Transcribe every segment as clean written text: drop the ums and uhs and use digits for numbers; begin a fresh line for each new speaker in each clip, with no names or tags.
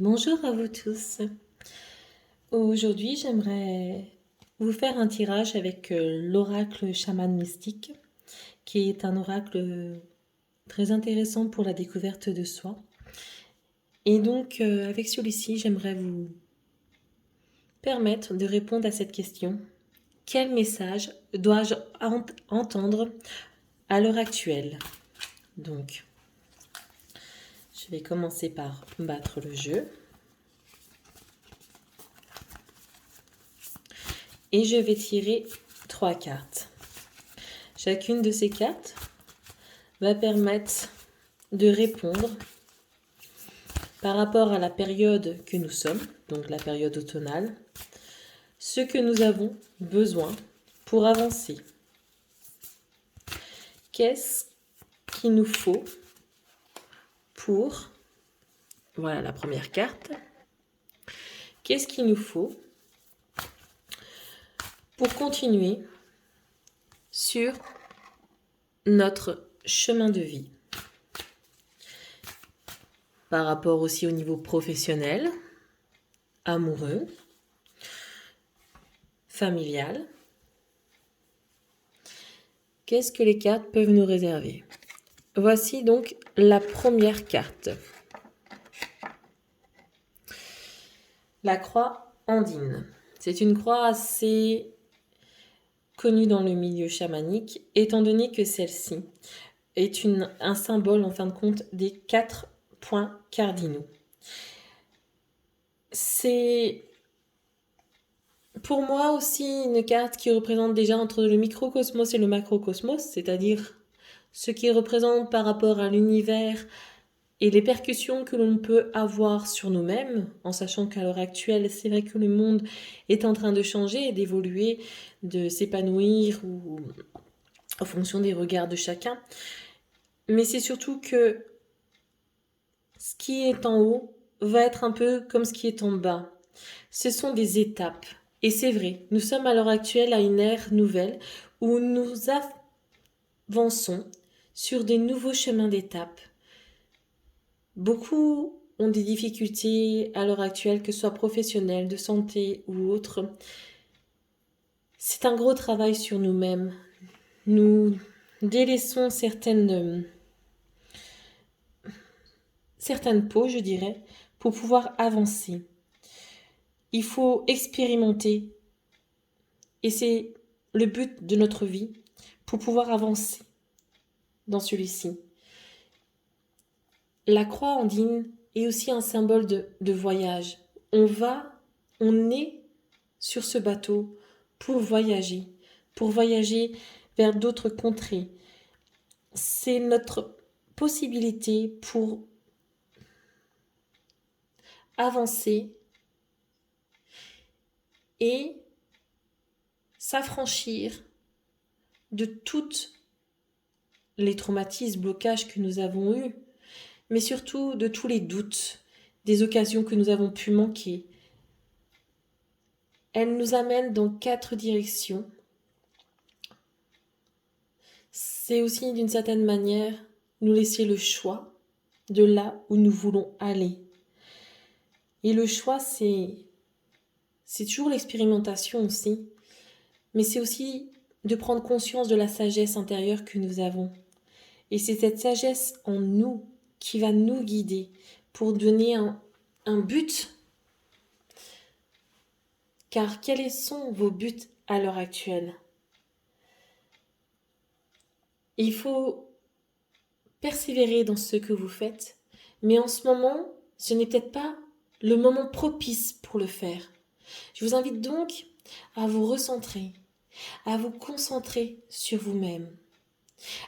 Bonjour à vous tous. Aujourd'hui, j'aimerais vous faire un tirage avec l'oracle chaman mystique, qui est un oracle très intéressant pour la découverte de soi. Et donc, avec celui-ci, j'aimerais vous permettre de répondre à cette question. Quel message dois-je entendre à l'heure actuelle? Donc, je vais commencer par battre le jeu. Et je vais tirer 3 cartes. Chacune de ces cartes va permettre de répondre par rapport à la période que nous sommes, donc la période automnale, ce que nous avons besoin pour avancer. Qu'est-ce qu'il nous faut pour... Voilà la première carte. Qu'est-ce qu'il nous faut pour continuer sur notre chemin de vie? Par rapport aussi au niveau professionnel, amoureux, familial. Qu'est-ce que les cartes peuvent nous réserver? Voici donc la première carte. La croix andine. C'est une croix assez connue dans le milieu chamanique, étant donné que celle-ci est un symbole, en fin de compte, des 4 points cardinaux. C'est pour moi aussi une carte qui représente déjà entre le microcosmos et le macrocosmos, c'est-à-dire ce qui représente par rapport à l'univers et les percussions que l'on peut avoir sur nous-mêmes, en sachant qu'à l'heure actuelle, c'est vrai que le monde est en train de changer, d'évoluer, de s'épanouir ou en fonction des regards de chacun. Mais c'est surtout que ce qui est en haut va être un peu comme ce qui est en bas. Ce sont des étapes. Et c'est vrai, nous sommes à l'heure actuelle à une ère nouvelle où nous avançons sur des nouveaux chemins d'étapes. Beaucoup ont des difficultés à l'heure actuelle, que ce soit professionnelles, de santé ou autres. C'est un gros travail sur nous-mêmes. Nous délaissons certaines peaux, je dirais, pour pouvoir avancer. Il faut expérimenter. Et c'est le but de notre vie pour pouvoir avancer dans celui-ci. La croix andine est aussi un symbole de voyage. On est sur ce bateau pour voyager vers d'autres contrées. C'est notre possibilité pour avancer et s'affranchir de tous les traumatismes, blocages que nous avons eus, mais surtout de tous les doutes, des occasions que nous avons pu manquer. Elle nous amène dans 4 directions. C'est aussi d'une certaine manière nous laisser le choix de là où nous voulons aller. Et le choix, c'est toujours l'expérimentation aussi, mais c'est aussi de prendre conscience de la sagesse intérieure que nous avons. Et c'est cette sagesse en nous qui va nous guider pour donner un but. Car quels sont vos buts à l'heure actuelle? Il faut persévérer dans ce que vous faites, mais en ce moment, ce n'est peut-être pas le moment propice pour le faire. Je vous invite donc à vous recentrer, à vous concentrer sur vous-même,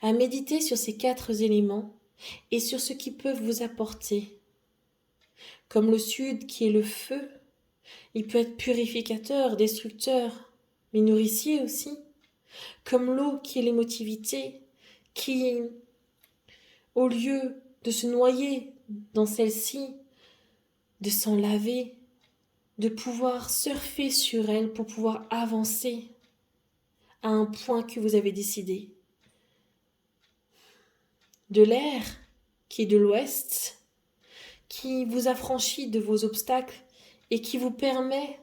à méditer sur ces 4 éléments et sur ce qu'ils peuvent vous apporter. Comme le sud qui est le feu, il peut être purificateur, destructeur, mais nourricier aussi. Comme l'eau qui est l'émotivité, qui, au lieu de se noyer dans celle-ci, de s'en laver, de pouvoir surfer sur elle pour pouvoir avancer à un point que vous avez décidé. De l'air qui est de l'ouest, qui vous affranchit de vos obstacles et qui vous permet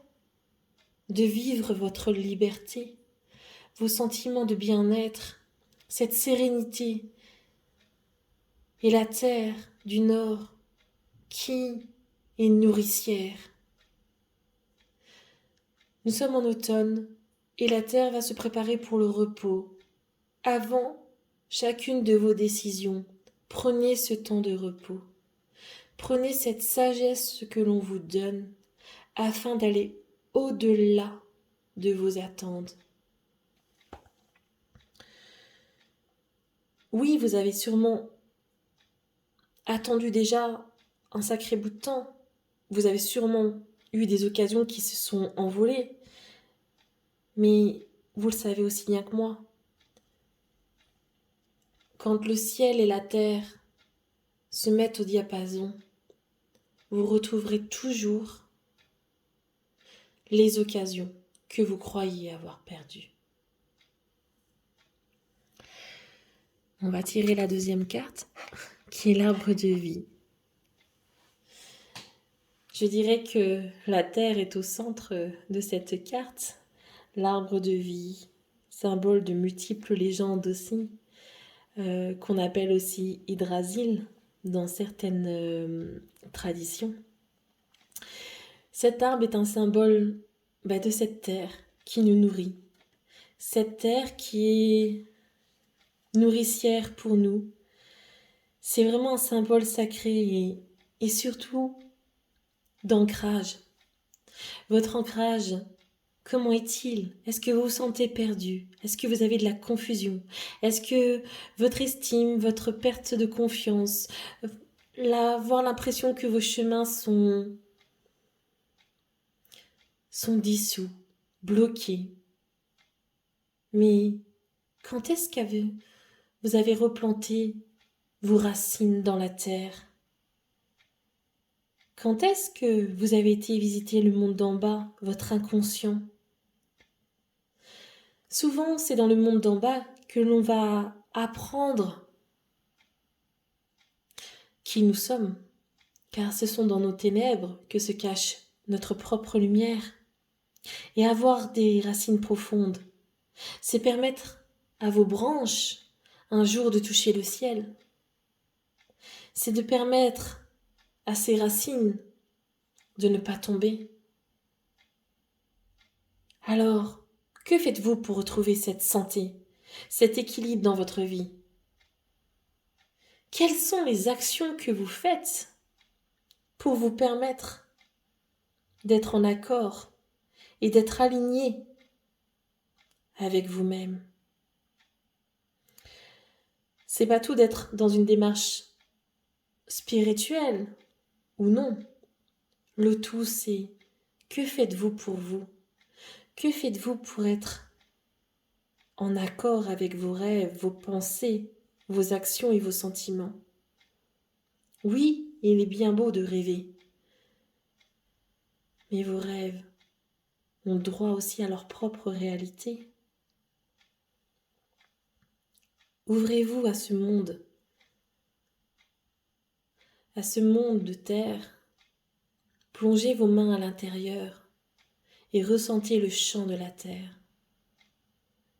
de vivre votre liberté, vos sentiments de bien-être, cette sérénité. Et la terre du Nord qui est nourricière. Nous sommes en automne et la terre va se préparer pour le repos. Avant chacune de vos décisions, prenez ce temps de repos. Prenez cette sagesse que l'on vous donne afin d'aller au-delà de vos attentes. Oui, vous avez sûrement attendu déjà un sacré bout de temps. Vous avez sûrement eu des occasions qui se sont envolées. Mais vous le savez aussi bien que moi. Quand le ciel et la terre se mettent au diapason, vous retrouverez toujours les occasions que vous croyez avoir perdues. On va tirer la deuxième carte, qui est l'arbre de vie. Je dirais que la terre est au centre de cette carte, l'arbre de vie, symbole de multiples légendes aussi, qu'on appelle aussi Yggdrasil dans certaines traditions. Cet arbre est un symbole de cette terre qui nous nourrit, cette terre qui est nourricière pour nous. C'est vraiment un symbole sacré et surtout d'ancrage. Votre ancrage, comment est-il? Est-ce que vous vous sentez perdu? Est-ce que vous avez de la confusion? Est-ce que votre estime, votre perte de confiance, avoir l'impression que vos chemins sont dissous, bloqués? Mais quand est-ce que vous avez replanté vos racines dans la terre? Quand est-ce que vous avez été visiter le monde d'en bas, votre inconscient? Souvent, c'est dans le monde d'en bas que l'on va apprendre qui nous sommes, car ce sont dans nos ténèbres que se cache notre propre lumière. Et avoir des racines profondes, c'est permettre à vos branches un jour de toucher le ciel. C'est de permettre à ces racines de ne pas tomber. Alors, que faites-vous pour retrouver cette santé, cet équilibre dans votre vie? Quelles sont les actions que vous faites pour vous permettre d'être en accord et d'être aligné avec vous-même? C'est pas tout d'être dans une démarche spirituelle ou non. Le tout, c'est que faites-vous pour vous? Que faites-vous pour être en accord avec vos rêves, vos pensées, vos actions et vos sentiments? Oui, il est bien beau de rêver, mais vos rêves ont droit aussi à leur propre réalité. Ouvrez-vous à ce monde de terre. Plongez vos mains à l'intérieur et ressentez le chant de la terre.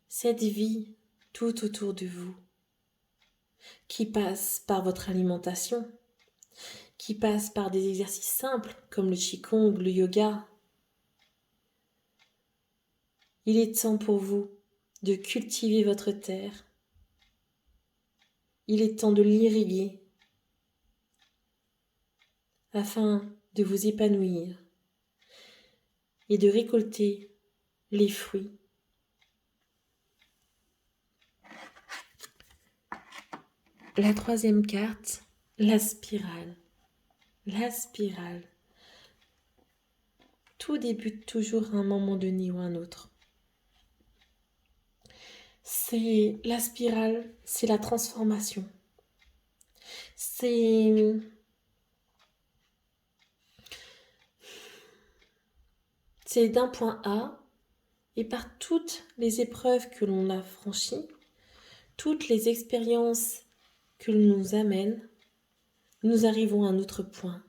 Cette vie tout autour de vous, qui passe par votre alimentation, qui passe par des exercices simples comme le qigong, le yoga. Il est temps pour vous de cultiver votre terre. Il est temps de l'irriguer afin de vous épanouir et de récolter les fruits. La troisième carte, la spirale. La spirale. Tout débute toujours à un moment donné ou à un autre. C'est la spirale, c'est la transformation. C'est d'un point A, et par toutes les épreuves que l'on a franchies, toutes les expériences que l'on nous amène, nous arrivons à un autre point.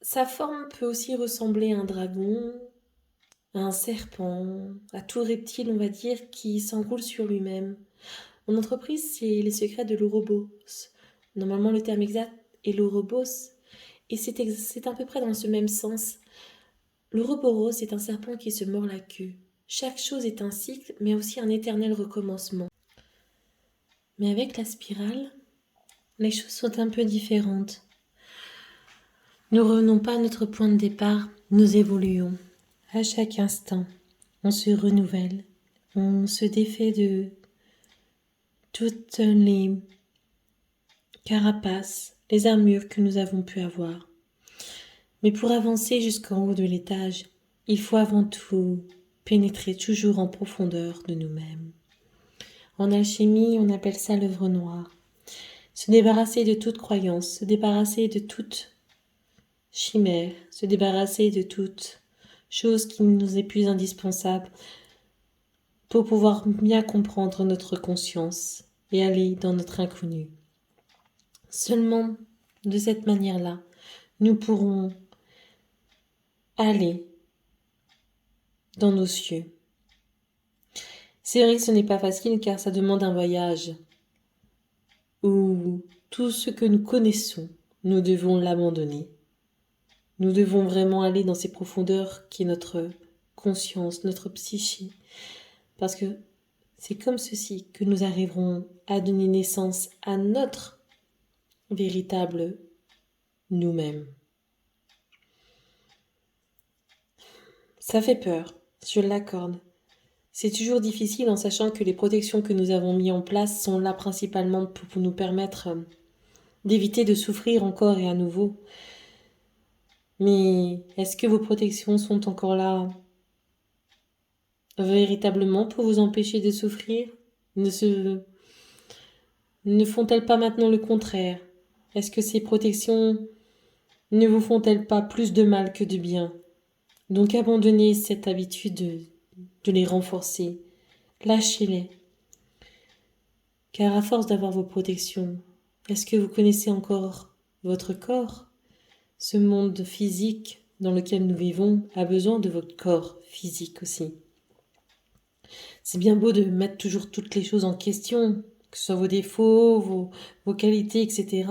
Sa forme peut aussi ressembler à un dragon, à un serpent, à tout reptile, on va dire, qui s'enroule sur lui-même. Mon entreprise, c'est les secrets de l'Ouroboros. Normalement, le terme exact est l'Ouroboros, et c'est à peu près dans ce même sens. L'Ouroboros est un serpent qui se mord la queue. Chaque chose est un cycle, mais aussi un éternel recommencement. Mais avec la spirale, les choses sont un peu différentes. Nous ne revenons pas à notre point de départ, nous évoluons. À chaque instant, on se renouvelle, on se défait de toutes les carapaces, les armures que nous avons pu avoir. Mais pour avancer jusqu'en haut de l'étage, il faut avant tout pénétrer toujours en profondeur de nous-mêmes. En alchimie, on appelle ça l'œuvre noire. Se débarrasser de toute croyance, se débarrasser de toute chimère, se débarrasser de toute chose qui nous est plus indispensable pour pouvoir bien comprendre notre conscience et aller dans notre inconnu. Seulement de cette manière-là, nous pourrons aller dans nos cieux. C'est vrai que ce n'est pas facile car ça demande un voyage où tout ce que nous connaissons, nous devons l'abandonner. Nous devons vraiment aller dans ces profondeurs qui est notre conscience, notre psyché, parce que c'est comme ceci que nous arriverons à donner naissance à notre véritable nous-mêmes. Ça fait peur, je l'accorde. C'est toujours difficile en sachant que les protections que nous avons mises en place sont là principalement pour nous permettre d'éviter de souffrir encore et à nouveau. Mais est-ce que vos protections sont encore là véritablement pour vous empêcher de souffrir ? Ne font-elles pas maintenant le contraire ? Est-ce que ces protections ne vous font-elles pas plus de mal que de bien ? Donc abandonnez cette habitude de les renforcer. Lâchez-les. Car à force d'avoir vos protections, est-ce que vous connaissez encore votre corps ? Ce monde physique dans lequel nous vivons a besoin de votre corps physique aussi. C'est bien beau de mettre toujours toutes les choses en question, que ce soit vos défauts, vos qualités, etc.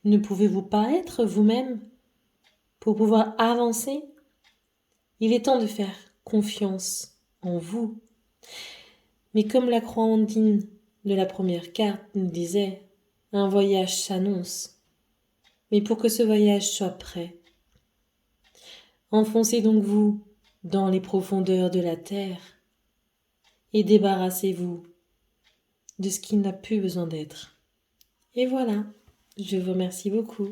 Ne pouvez-vous pas être vous-même pour pouvoir avancer ? Il est temps de faire confiance en vous. Mais comme la croix andine de la première carte nous disait, un voyage s'annonce. Mais pour que ce voyage soit prêt, enfoncez donc vous dans les profondeurs de la terre et débarrassez-vous de ce qui n'a plus besoin d'être. Et voilà, je vous remercie beaucoup.